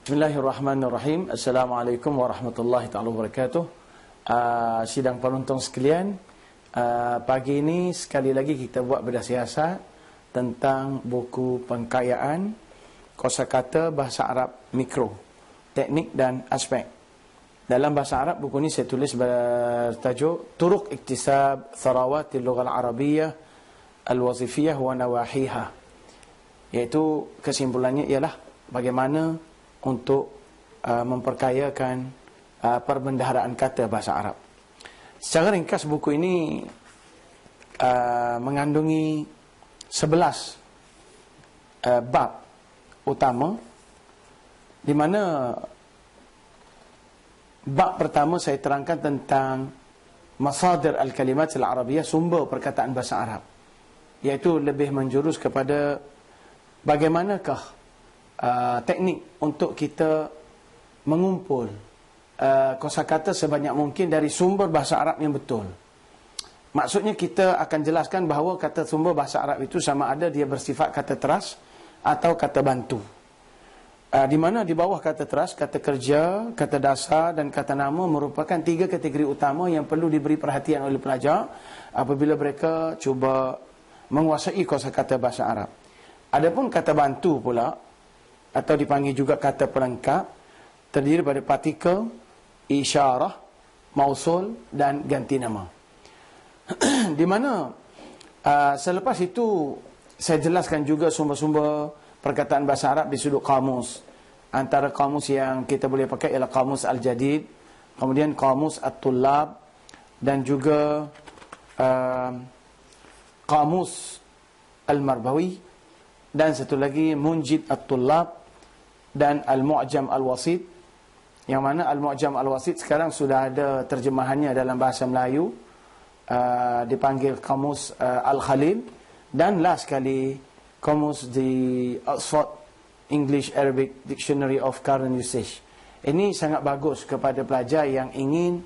Bismillahirrahmanirrahim. Assalamualaikum warahmatullahi taala wabarakatuh. Sidang penonton sekalian, pagi ini sekali lagi kita buat bedah siasat tentang buku pengkayaan kosakata bahasa Arab mikro, teknik dan aspek. Dalam bahasa Arab, buku ini saya tulis bertajuk Turuq Iktisab Tharawatil Lughah Al-Arabiyyah Al-Wazifiyah wa Nawahiha, iaitu kesimpulannya ialah bagaimana untuk memperkayakan perbendaharaan kata bahasa Arab. Secara ringkas, buku ini mengandungi 11 bab utama, di mana bab pertama saya terangkan tentang masadir al-kalimat al-arabiyyah, sumber perkataan bahasa Arab, iaitu lebih menjurus kepada bagaimanakah teknik untuk kita mengumpul kosakata sebanyak mungkin dari sumber bahasa Arab yang betul. Maksudnya kita akan jelaskan bahawa kata sumber bahasa Arab itu sama ada dia bersifat kata teras atau kata bantu. Di mana di bawah kata teras, kata kerja, kata dasar dan kata nama merupakan 3 kategori utama yang perlu diberi perhatian oleh pelajar apabila mereka cuba menguasai kosakata bahasa Arab. Adapun kata bantu pula, atau dipanggil juga kata pelengkap, terdiri pada partikel, isyarah, mausul dan ganti nama. Di mana selepas itu saya jelaskan juga sumber-sumber perkataan bahasa Arab di sudut kamus. Antara kamus yang kita boleh pakai ialah kamus Al-Jadid, kemudian kamus At-Tullab, dan juga kamus Al-Marbawi, dan satu lagi Munjid At-Tullab dan Al-Mu'jam Al-Wasit, yang mana Al-Mu'jam Al-Wasit sekarang sudah ada terjemahannya dalam bahasa Melayu, dipanggil kamus Al-Khalil, dan last sekali kamus di Oxford English Arabic Dictionary of Current Usage. Ini sangat bagus kepada pelajar yang ingin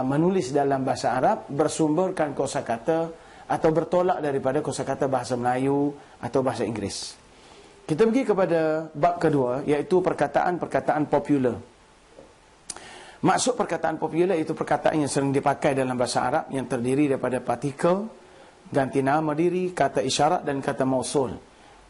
menulis dalam bahasa Arab bersumberkan kosakata atau bertolak daripada kosakata bahasa Melayu atau bahasa Inggeris. Kita pergi kepada bab kedua, iaitu perkataan-perkataan popular. Maksud perkataan popular itu perkataan yang sering dipakai dalam bahasa Arab yang terdiri daripada partikel, ganti nama diri, kata isyarat dan kata mausul.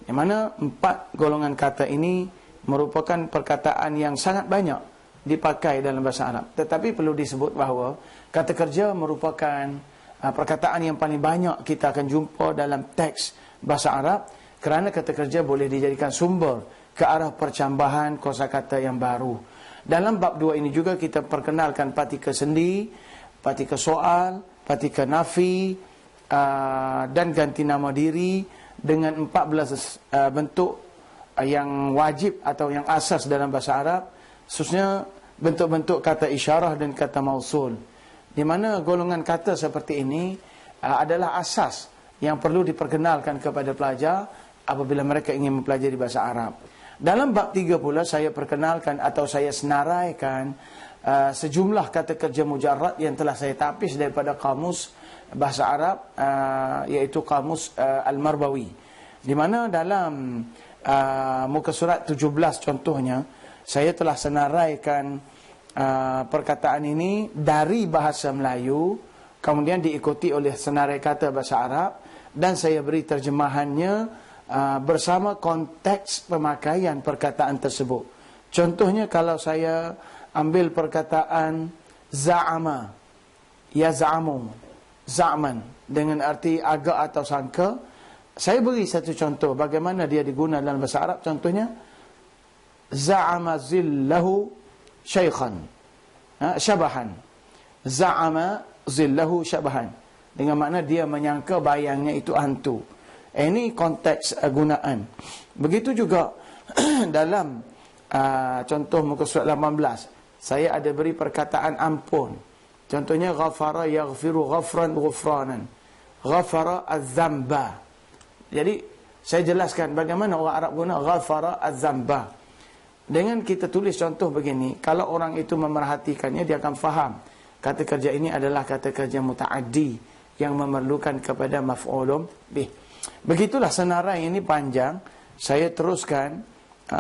Yang mana 4 golongan kata ini merupakan perkataan yang sangat banyak dipakai dalam bahasa Arab. Tetapi perlu disebut bahawa kata kerja merupakan perkataan yang paling banyak kita akan jumpa dalam teks bahasa Arab, kerana kata kerja boleh dijadikan sumber ke arah percambahan kosakata yang baru. Dalam bab 2 ini juga kita perkenalkan partikel sendi, partikel soal, partikel nafi, dan ganti nama diri dengan 14 bentuk yang wajib atau yang asas dalam bahasa Arab, khususnya bentuk-bentuk kata isyarah dan kata mausul, di mana golongan kata seperti ini adalah asas yang perlu diperkenalkan kepada pelajar apabila mereka ingin mempelajari bahasa Arab. Dalam bab 3 pula saya perkenalkan atau saya senaraikan sejumlah kata kerja mujarrad yang telah saya tapis daripada kamus bahasa Arab, iaitu kamus Al-Marbawi, di mana dalam muka surat 17 contohnya saya telah senaraikan perkataan ini dari bahasa Melayu, kemudian diikuti oleh senarai kata bahasa Arab, dan saya beri terjemahannya bersama konteks pemakaian perkataan tersebut. Contohnya, kalau saya ambil perkataan za'ama, yaz'amu, za'man, dengan arti agak atau sangka, saya beri satu contoh bagaimana dia digunakan dalam bahasa Arab. Contohnya, za'ama zillahu syaikhan, syabahan. Za'ama zillahu syabahan, dengan makna dia menyangka bayangnya itu hantu. Ini konteks gunaan. Begitu juga dalam contoh muka surat 18, saya ada beri perkataan ampun. Contohnya, ghafara yaghfiru ghafran ghufranan, ghafara az-zamba. Jadi saya jelaskan bagaimana orang Arab guna ghafara az-zamba. Dengan kita tulis contoh begini, kalau orang itu memerhatikannya, dia akan faham kata kerja ini adalah kata kerja muta'addi yang memerlukan kepada maf'ulun bih. Begitulah senarai ini panjang. Saya teruskan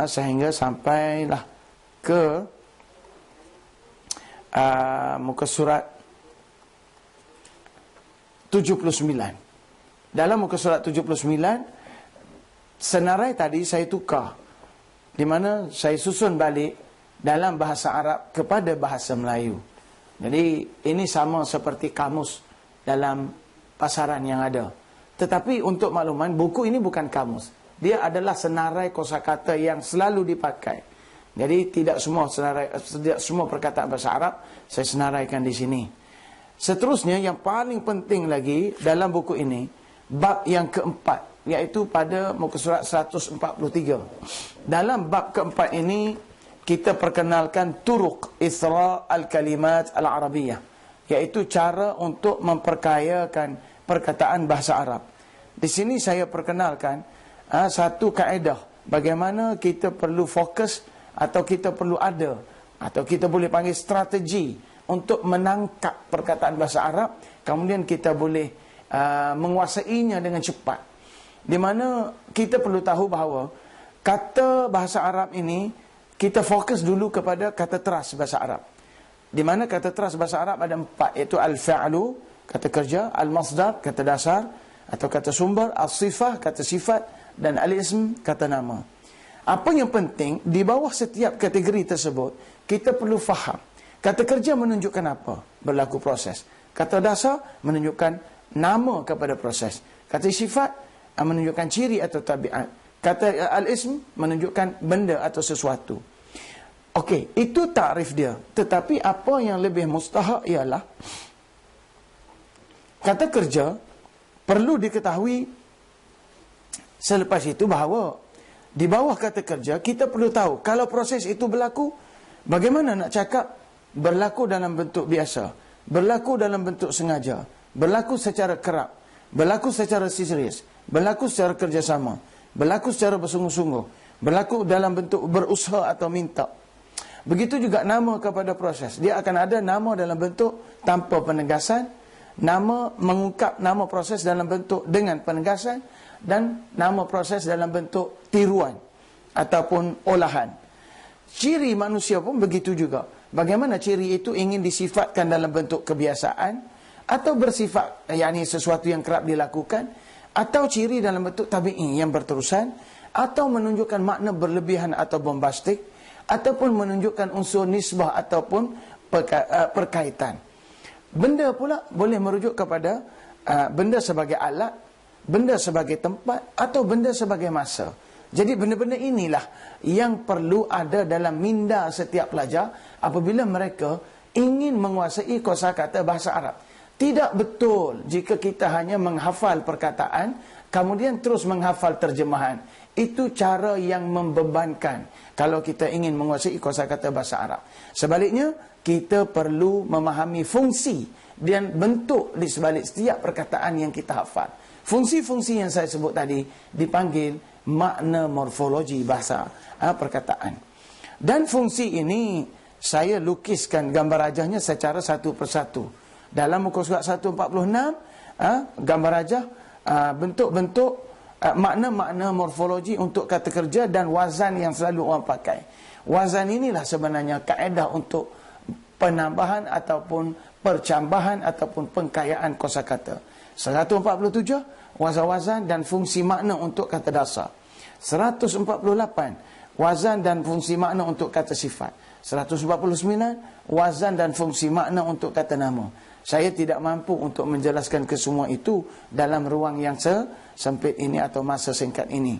sehingga sampailah ke muka surat 79. Dalam muka surat 79, senarai tadi saya tukar, di mana saya susun balik dalam bahasa Arab kepada bahasa Melayu. Jadi ini sama seperti kamus dalam pasaran yang ada. Tetapi untuk makluman, buku ini bukan kamus. Dia adalah senarai kosakata yang selalu dipakai. Jadi tidak semua perkataan bahasa Arab saya senaraikan di sini. Seterusnya yang paling penting lagi dalam buku ini, bab yang keempat, iaitu pada muka surat 143. Dalam bab keempat ini kita perkenalkan turuq isra' al-kalimat al-arabiyah, iaitu cara untuk memperkayakan perkataan bahasa Arab. Di sini saya perkenalkan satu kaedah bagaimana kita perlu fokus atau kita perlu ada, atau kita boleh panggil strategi untuk menangkap perkataan bahasa Arab, kemudian kita boleh menguasainya dengan cepat. Di mana kita perlu tahu bahawa kata bahasa Arab ini, kita fokus dulu kepada kata teras bahasa Arab. Di mana kata teras bahasa Arab ada 4, iaitu al-fa'lu, kata kerja, al-masdar, kata dasar atau kata sumber, al-sifah, kata sifat, dan al-ism, kata nama. Apa yang penting, di bawah setiap kategori tersebut, kita perlu faham. Kata kerja menunjukkan apa? Berlaku proses. Kata dasar menunjukkan nama kepada proses. Kata sifat menunjukkan ciri atau tabiat. Kata al-ism menunjukkan benda atau sesuatu. Okey, itu takrif dia. Tetapi apa yang lebih mustahak ialah kata kerja perlu diketahui selepas itu bahawa di bawah kata kerja kita perlu tahu kalau proses itu berlaku, bagaimana nak cakap berlaku dalam bentuk biasa, berlaku dalam bentuk sengaja, berlaku secara kerap, berlaku secara serius, berlaku secara kerjasama, berlaku secara bersungguh-sungguh, berlaku dalam bentuk berusaha atau minta. Begitu juga nama kepada proses. Dia akan ada nama dalam bentuk tanpa penegasan, nama mengungkap nama proses dalam bentuk dengan penegasan, dan nama proses dalam bentuk tiruan ataupun olahan. Ciri manusia pun begitu juga. Bagaimana ciri itu ingin disifatkan dalam bentuk kebiasaan, atau bersifat yakni sesuatu yang kerap dilakukan, atau ciri dalam bentuk tabi'i yang berterusan, atau menunjukkan makna berlebihan atau bombastik, ataupun menunjukkan unsur nisbah ataupun perkaitan. Benda pula boleh merujuk kepada benda sebagai alat, benda sebagai tempat, atau benda sebagai masa. Jadi benda-benda inilah yang perlu ada dalam minda setiap pelajar apabila mereka ingin menguasai kosakata bahasa Arab. Tidak betul jika kita hanya menghafal perkataan, kemudian terus menghafal terjemahan. Itu cara yang membebankan kalau kita ingin menguasai kosakata bahasa Arab. Sebaliknya, kita perlu memahami fungsi dan bentuk di sebalik setiap perkataan yang kita hafal. Fungsi-fungsi yang saya sebut tadi dipanggil makna morfologi bahasa perkataan. Dan fungsi ini saya lukiskan gambar rajahnya secara satu persatu. Dalam muka surat 146, gambar rajah bentuk-bentuk makna-makna morfologi untuk kata kerja dan wazan yang selalu orang pakai. Wazan inilah sebenarnya kaedah untuk penambahan ataupun percambahan ataupun pengkayaan kosakata. 147, wazan-wazan dan fungsi makna untuk kata dasar. 148, wazan dan fungsi makna untuk kata sifat. 149, wazan dan fungsi makna untuk kata nama. Saya tidak mampu untuk menjelaskan kesemua itu dalam ruang yang sempit ini atau masa singkat ini.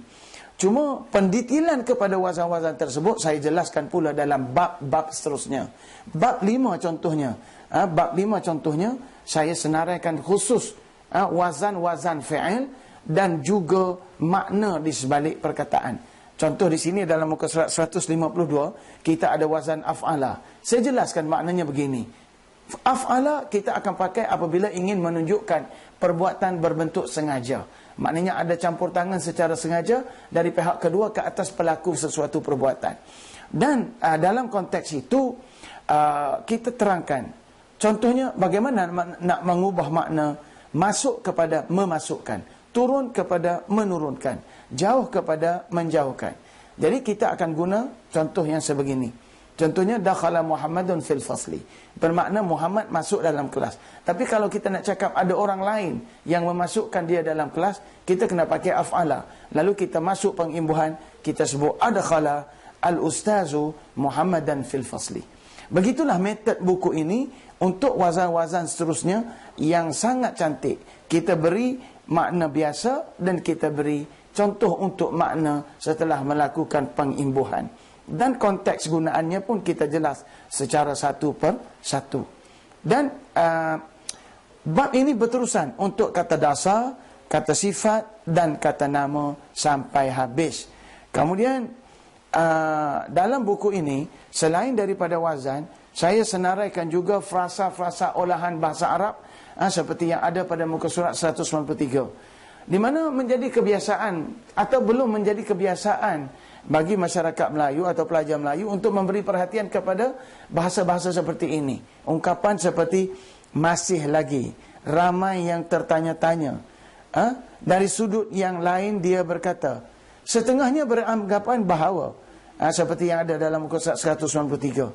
Cuma pendetilan kepada wazan-wazan tersebut saya jelaskan pula dalam bab-bab seterusnya. Bab 5 contohnya. Bab 5 contohnya saya senaraikan khusus wazan-wazan fi'il dan juga makna di sebalik perkataan. Contoh di sini dalam muka surat 152 kita ada wazan af'ala. Saya jelaskan maknanya begini. Af'ala kita akan pakai apabila ingin menunjukkan perbuatan berbentuk sengaja. Maknanya ada campur tangan secara sengaja dari pihak kedua ke atas pelaku sesuatu perbuatan. Dan dalam konteks itu kita terangkan. Contohnya bagaimana nak mengubah makna masuk kepada memasukkan, turun kepada menurunkan, jauh kepada menjauhkan. Jadi kita akan guna contoh yang sebegini. Contohnya, dakhala Muhammadun fil fasli. Bermakna Muhammad masuk dalam kelas. Tapi kalau kita nak cakap ada orang lain yang memasukkan dia dalam kelas, kita kena pakai af'ala. Lalu kita masuk pengimbuhan, kita sebut adkhala al-ustazu Muhammadan fil fasli. Begitulah metod buku ini untuk wazan-wazan seterusnya yang sangat cantik. Kita beri makna biasa dan kita beri contoh untuk makna setelah melakukan pengimbuhan. Dan konteks gunaannya pun kita jelas secara satu per satu. Dan bab ini berterusan untuk kata dasar, kata sifat dan kata nama sampai habis. Kemudian dalam buku ini, selain daripada wazan, saya senaraikan juga frasa-frasa olahan bahasa Arab seperti yang ada pada muka surat 193. Di mana menjadi kebiasaan atau belum menjadi kebiasaan bagi masyarakat Melayu atau pelajar Melayu untuk memberi perhatian kepada bahasa-bahasa seperti ini. Ungkapan seperti masih lagi, ramai yang tertanya-tanya. Dari sudut yang lain dia berkata, setengahnya beranggapan bahawa, seperti yang ada dalam muka surat 193.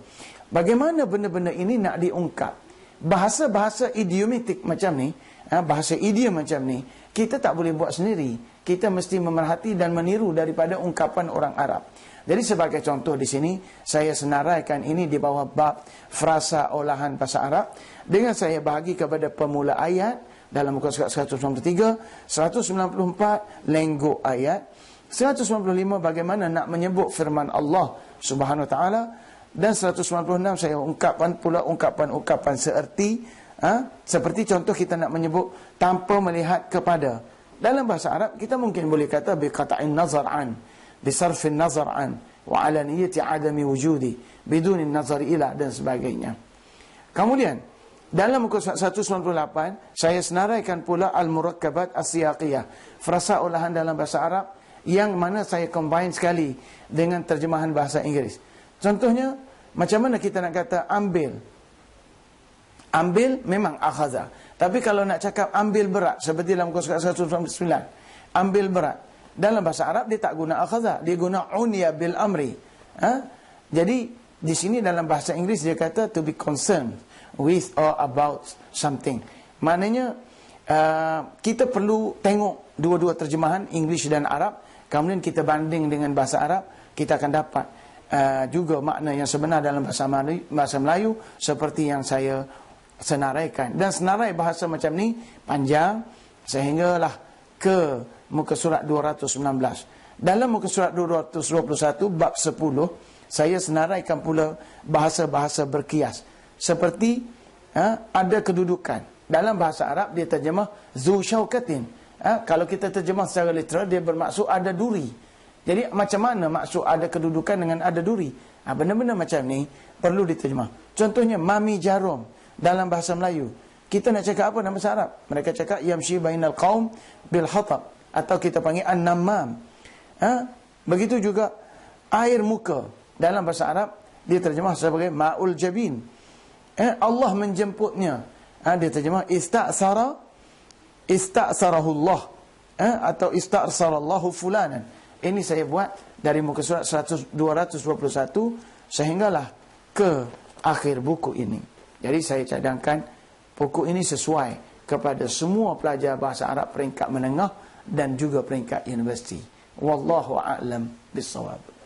Bagaimana benda-benda ini nak diungkap? Bahasa-bahasa idiomatik macam ni, bahasa idiom macam ni, kita tak boleh buat sendiri. Kita mesti memerhati dan meniru daripada ungkapan orang Arab. Jadi sebagai contoh di sini, saya senaraikan ini di bawah bab frasa olahan bahasa Arab. Dengan saya bahagi kepada pemula ayat dalam muka surat 193, 194 lenggok ayat, 195 bagaimana nak menyebut firman Allah Subhanahu Wa Taala, dan 196 saya ungkapkan pula ungkapan-ungkapan seerti, seperti contoh kita nak menyebut tanpa melihat kepada. Dalam bahasa Arab kita mungkin boleh kata biqata'in nazar an, bisarfin nazar an, wa ala niyyati adami wujudi, biduni nazar ila, dan sebagainya. Kemudian dalam muka surat 198 saya senaraikan pula al-murakkabat as-siyaqiyah, frasa olahan dalam bahasa Arab yang mana saya combine sekali dengan terjemahan bahasa Inggeris. Contohnya, macam mana kita nak kata ambil? Ambil memang akhaza. Tapi kalau nak cakap ambil berat, seperti dalam muka surat 199, ambil berat. Dalam bahasa Arab dia tak guna akhaza, dia guna unya bil amri. Jadi di sini dalam bahasa Inggeris dia kata to be concerned with or about something. Maknanya kita perlu tengok dua-dua terjemahan English dan Arab, kemudian kita banding dengan bahasa Arab, kita akan dapat juga makna yang sebenar dalam bahasa Melayu seperti yang saya senaraikan. Dan senarai bahasa macam ni panjang sehinggalah ke muka surat 219. Dalam muka surat 221 bab 10 saya senaraikan pula bahasa-bahasa berkias. Seperti ada kedudukan. Dalam bahasa Arab dia terjemah zu syaukatin. Kalau kita terjemah secara literal dia bermaksud ada duri. Jadi macam mana maksud ada kedudukan dengan ada duri? Benda-benda macam ni perlu diterjemah. Contohnya mami jarum dalam bahasa Melayu. Kita nak cakap apa dalam bahasa Arab? Mereka cakap yamshi bainal qaum bil hatab, atau kita panggil an-nammam. Begitu juga air muka dalam bahasa Arab dia terjemah sebagai ma'ul jabin. Allah menjemputnya. Dia terjemah ista'sarahullah, atau ista'sarallahu fulanan. Ini saya buat dari muka surat 221 sehinggalah ke akhir buku ini. Jadi saya cadangkan buku ini sesuai kepada semua pelajar bahasa Arab peringkat menengah dan juga peringkat universiti. Wallahu a'lam bissawab.